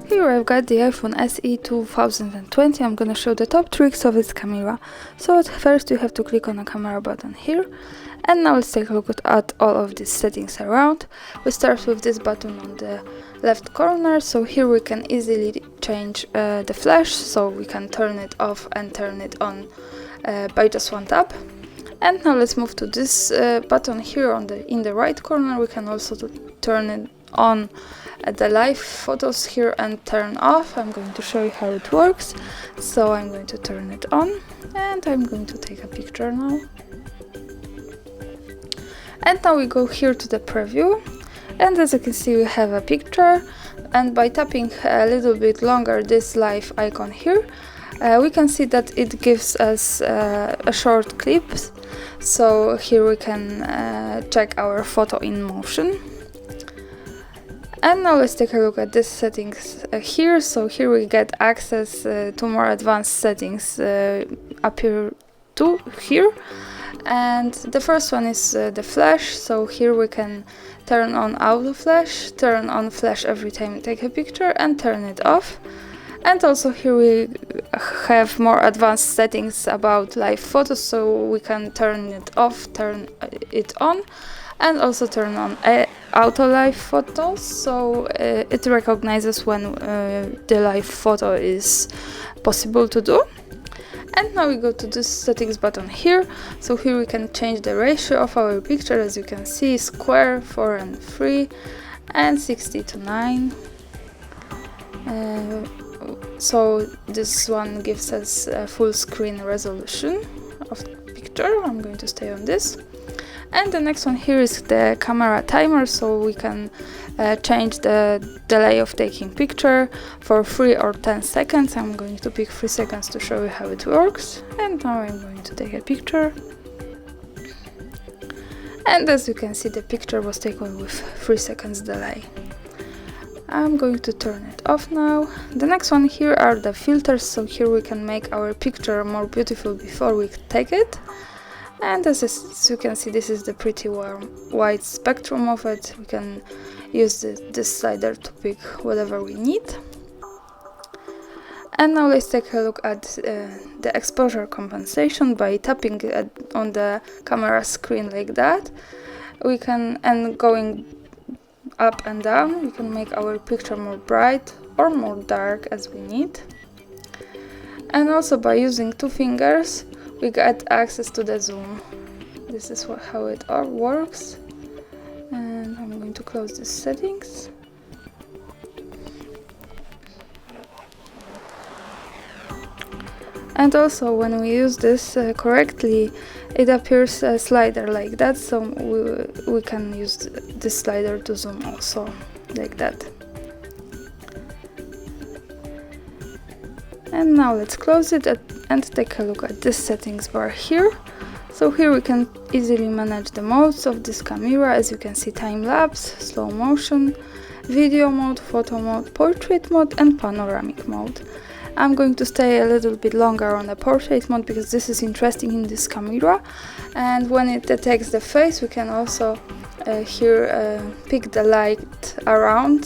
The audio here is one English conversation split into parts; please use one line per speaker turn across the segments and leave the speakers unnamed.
Here I've got the iPhone SE 2020. I'm gonna show the top tricks of its camera. So at first you have to click on the camera button here, and now let's take a look at all of these settings around. We start with this button on the left corner, so here we can easily change the flash, so we can turn it off and turn it on by just one tap. And now let's move to this button here in the right corner. We can also turn it on the live photos here and turn off. I'm going to show you how it works. So I'm going to turn it on and I'm going to take a picture now. And now we go here to the preview, and as you can see we have a picture, and by tapping a little bit longer this live icon here, we can see that it gives us a short clip. So here we can check our photo in motion. And now let's take a look at these settings here. So here we get access to more advanced settings appear to here. And the first one is the flash. So here we can turn on auto flash, turn on flash every time you take a picture, and turn it off. And also here we have more advanced settings about live photos, so we can turn it off, turn it on, and also turn on auto live photos, so it recognizes when the live photo is possible to do. And now we go to this settings button here. So here we can change the ratio of our picture, as you can see, square, 4:3, and 60:9. So this one gives us a full screen resolution of the picture. I'm going to stay on this. And the next one here is the camera timer, so we can change the delay of taking picture for 3 or 10 seconds. I'm going to pick 3 seconds to show you how it works. And now I'm going to take a picture. And as you can see, the picture was taken with 3 seconds delay. I'm going to turn it off now. The next one here are the filters, so here we can make our picture more beautiful before we take it. And as you can see, this is the pretty wide spectrum of it. We can use this slider to pick whatever we need. And now let's take a look at the exposure compensation. By tapping on the camera screen like that, we can, and going up and down, we can make our picture more bright or more dark as we need. And also by using 2 fingers, we get access to the zoom. This is how it all works. And I'm going to close these settings. And also when we use this correctly, it appears a slider like that, so we can use this slider to zoom also, like that. And now let's close it and take a look at this settings bar here. So here we can easily manage the modes of this camera. As you can see, time-lapse, slow motion, video mode, photo mode, portrait mode, and panoramic mode. I'm going to stay a little bit longer on the portrait mode because this is interesting in this camera. And when it detects the face, we can also here pick the light around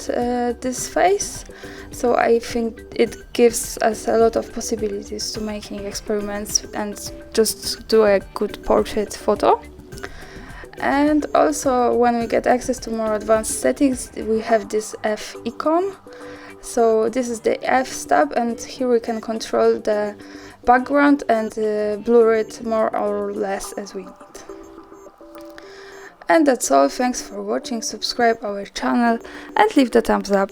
this face. So I think it gives us a lot of possibilities to making experiments and just do a good portrait photo. And also when we get access to more advanced settings, we have this F icon. So this is the F tab, and here we can control the background and blur it more or less as we need. And that's all. Thanks for watching. Subscribe our channel and leave the thumbs up.